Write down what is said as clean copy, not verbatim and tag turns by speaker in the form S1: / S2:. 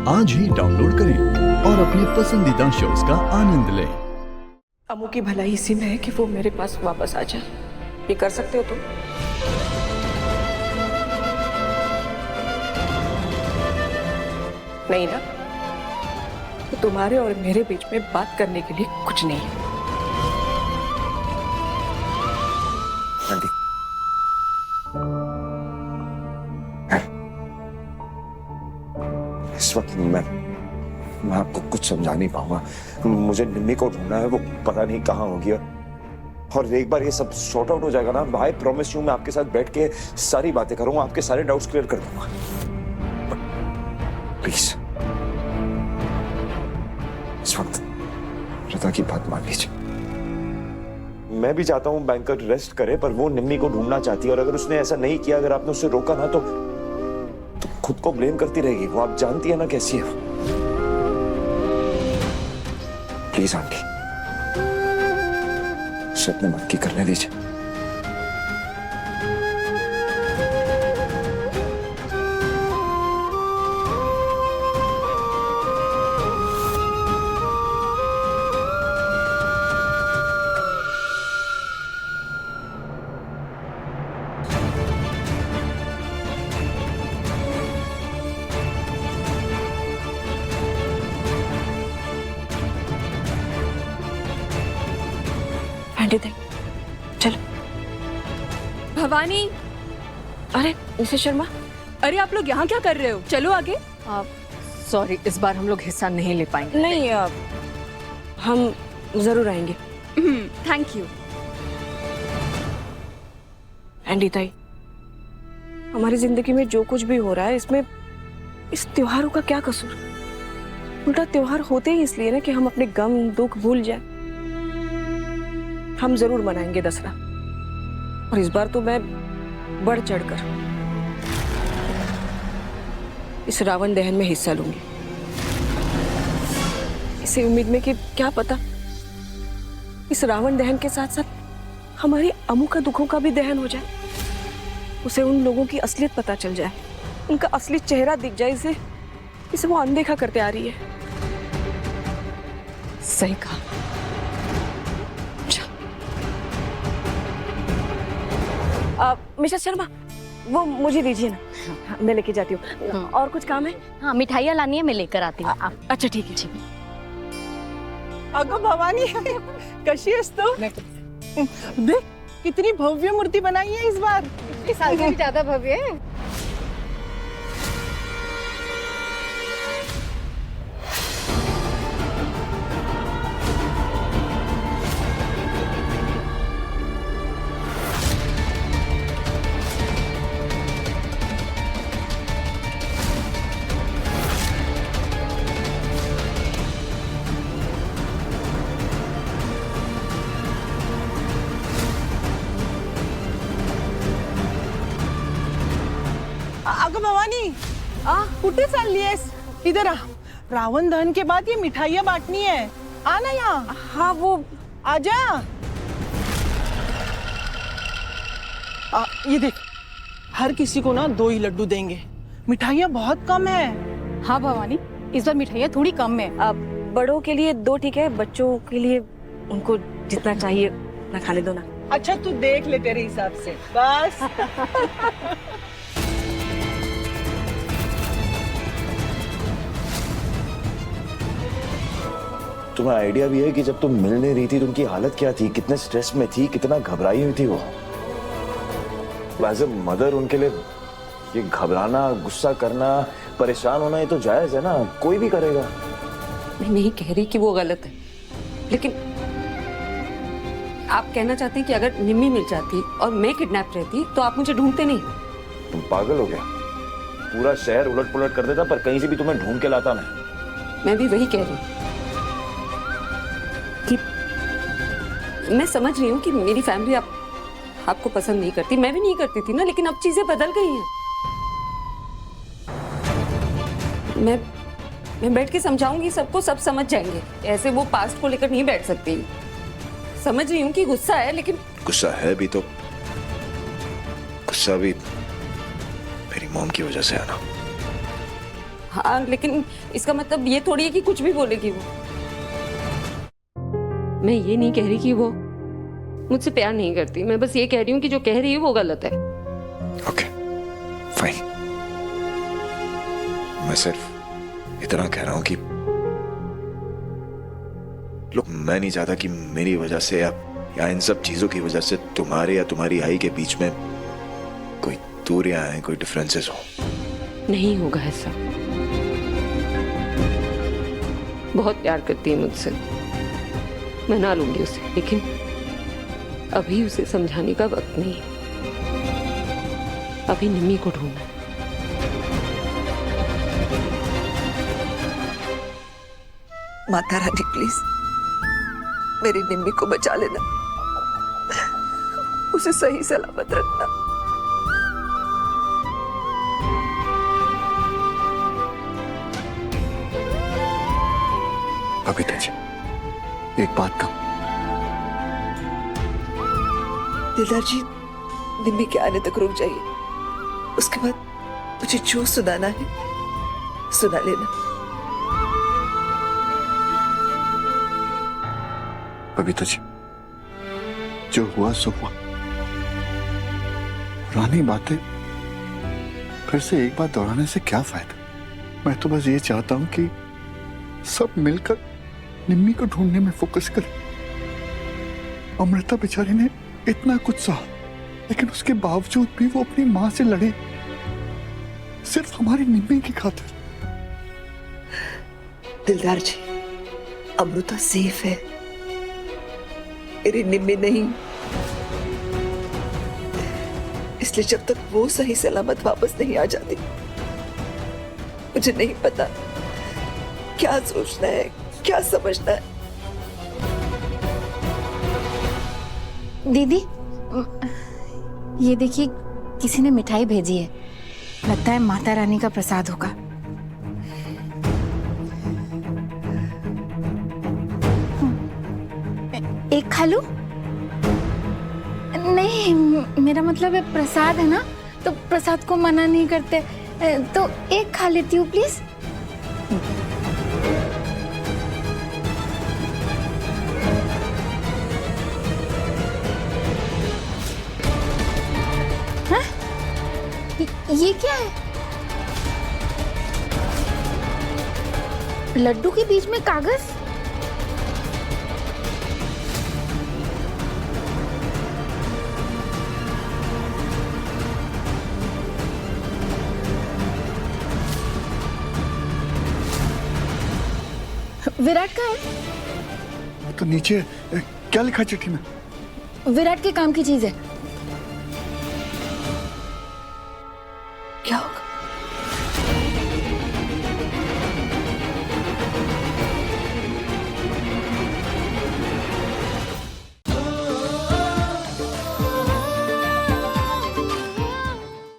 S1: आज ही डाउनलोड करें और अपने पसंदीदा शोज का आनंद लें।
S2: अमू की भलाई इसी में है कि वो मेरे पास वापस आ जाए। ये कर सकते हो तुम? नहीं ना? तो तुम्हारे और मेरे बीच में बात करने के लिए कुछ नहीं है।
S3: आंटी, इस वक्त मैं आपको कुछ समझा नहीं पाऊंगा। मुझे निम्मी को ढूंढना है, वो पता नहीं कहाँ होगी। और एक बार ये सब सॉर्ट आउट हो जाएगा ना, आई प्रॉमिस यू, मैं आपके साथ बैठ के सारी बातें करूंगा, आपके सारे डाउट्स क्लियर कर दूंगा। प्लीज इस वक्त रिता की बात मान लीजिए। मैं भी चाहता हूं बैंकर रेस्ट करे, पर वो निम्मी को ढूंढना चाहती है, और अगर उसने ऐसा नहीं किया, अगर आपने उसे रोका ना, तो खुद को ब्लेम करती रहेगी। वो आप जानती है ना कैसी है। प्लीज आंटी, उसे अपने मन की करने दीजिए।
S2: चलो।
S4: भवानी,
S2: अरे मिसेस शर्मा,
S4: अरे आप लोग यहाँ क्या कर रहे हो? चलो आगे।
S5: सॉरी, इस बार हम लोग हिस्सा नहीं ले पाएंगे।
S2: नहीं, हम जरूर आएंगे।
S4: Thank you.
S2: एंडी ताई, हमारी जिंदगी में जो कुछ भी हो रहा है, इसमें इस त्योहारों का क्या कसूर? उल्टा त्योहार होते ही इसलिए ना कि हम अपने गम दुख भूल जाए। हम जरूर मनाएंगे दशहरा, और इस बार तो मैं बढ़ चढ़कर इस रावण दहन में हिस्सा लूंगी, इसी उम्मीद में कि क्या पता इस रावण दहन के साथ साथ हमारी अमू का दुखों का भी दहन हो जाए। उसे उन लोगों की असलियत पता चल जाए, उनका असली चेहरा दिख जाए, इसे वो अनदेखा करते आ रही है।
S5: सही कहा।
S2: मिसेस शर्मा, वो मुझे दीजिए ना, मैं लेके जाती हूँ। और कुछ काम है?
S5: हाँ, मिठाइयाँ लानी है, मैं लेकर आती हूँ।
S2: अच्छा ठीक है। ठीक है।
S6: अगं भवानी, कशी आहेस तू? देख कितनी भव्य मूर्ति बनाई है इस बार।
S5: इस साल से भी ज्यादा भव्य है।
S6: अगं भवानी, कुठे चालली आहेस? इधर आ। रावण दहन के बाद ये मिठाइयाँ बांटनी है, आना यहाँ।
S2: हाँ, वो
S6: आजा। ये देख, हर किसी को ना 2 ही लड्डू देंगे, मिठाइयाँ बहुत कम है।
S5: हाँ भवानी, इस बार मिठाइयाँ थोड़ी कम है।
S2: बड़ों के लिए 2 ठीक है, बच्चों के लिए उनको जितना चाहिए उतना खाने दो ना।
S6: अच्छा तू देख ले तेरे हिसाब से बस।
S3: तुम्हें आइडिया भी है कि जब तुम मिल नहीं रही थी तो उनकी हालत क्या थी, कितने स्ट्रेस में थी, कितना घबराई हुई थी वो। एज ए मदर उनके लिए ये घबराना, गुस्सा करना, परेशान होना, ये तो जायज है ना, कोई भी करेगा।
S7: मैं नहीं कह रही कि वो गलत है, लेकिन आप कहना चाहते हैं कि अगर निम्मी मिल जाती और मैं किडनैप रहती तो आप मुझे ढूंढते नहीं?
S3: तुम पागल हो गया? पूरा शहर उलट पुलट कर देता, पर कहीं से भी तुम्हें ढूंढ के लाता
S7: मैं भी वही कह रही हूँ कि मैं समझ रही हूँ कि मेरी फैमिली आपको पसंद नहीं करती, मैं भी नहीं करती थी ना, लेकिन अब चीजें बदल गई हैं। मैं बैठ के समझाऊंगी सबको, सब समझ जाएंगे। ऐसे वो पास्ट को लेकर नहीं बैठ सकती। समझ रही हूँ कि गुस्सा है, लेकिन
S3: गुस्सा है भी तो गुस्सा भी मेरी मॉम की वजह से है ना।
S7: हाँ लेकिन इसका मतलब ये थोड़ी है कि कुछ भी बोलेगी वो। मैं ये नहीं कह रही कि वो मुझसे प्यार नहीं करती, मैं बस ये कह रही हूँ कि जो कह रही है वो गलत है।
S3: ओके फाइन, मैं सिर्फ इतना कह रहा हूं कि लोग, मैं नहीं चाहता कि मेरी वजह से या इन सब चीजों की वजह से तुम्हारे या तुम्हारी आई के बीच में कोई दूरियां आए, कोई डिफरेंसेस हो।
S7: नहीं होगा ऐसा। बहुत प्यार करती है मुझसे, मना लूंगी उसे, लेकिन अभी उसे समझाने का वक्त नहीं है। अभी निम्मी को ढूंढना है।
S8: माता रानी प्लीज मेरी निम्मी को बचा लेना, उसे सही सलामत रखना।
S1: बबीता जी, एक बात कहूं।
S8: दिलदार जी, निम्मी के आने तक रुक जाइए, उसके बाद मुझे जो सुनाना है सुना लेना।
S1: बबीता जी, जो हुआ सो हुआ। पुरानी बातें फिर से एक बार दोहराने से क्या फायदा। मैं तो बस ये चाहता हूं कि सब मिलकर निम्मी को ढूंढने में फोकस करें। अमृता बेचारी ने इतना कुछ सहा, लेकिन उसके बावजूद भी वो अपनी मां से लड़े, सिर्फ हमारी निम्मी की खातिर।
S8: दिलदार जी, अमृता सेफ है, मेरी निम्मी नहीं। इसलिए जब तक वो सही सलामत वापस नहीं आ जाती, मुझे नहीं पता क्या सोचना है, क्या समझना है।
S9: दीदी, ये देखिए, किसी ने मिठाई भेजी है, लगता है माता रानी का प्रसाद होगा। एक खा लूं? नहीं, मेरा मतलब है प्रसाद है ना, तो प्रसाद को मना नहीं करते, तो एक खा लेती हूँ प्लीज। हाँ? ये क्या है? लड्डू के बीच में कागज? विराट का है?
S1: तो नीचे क्या लिखा चिट्ठी में?
S9: विराट के काम की चीज है।
S8: क्या होगा?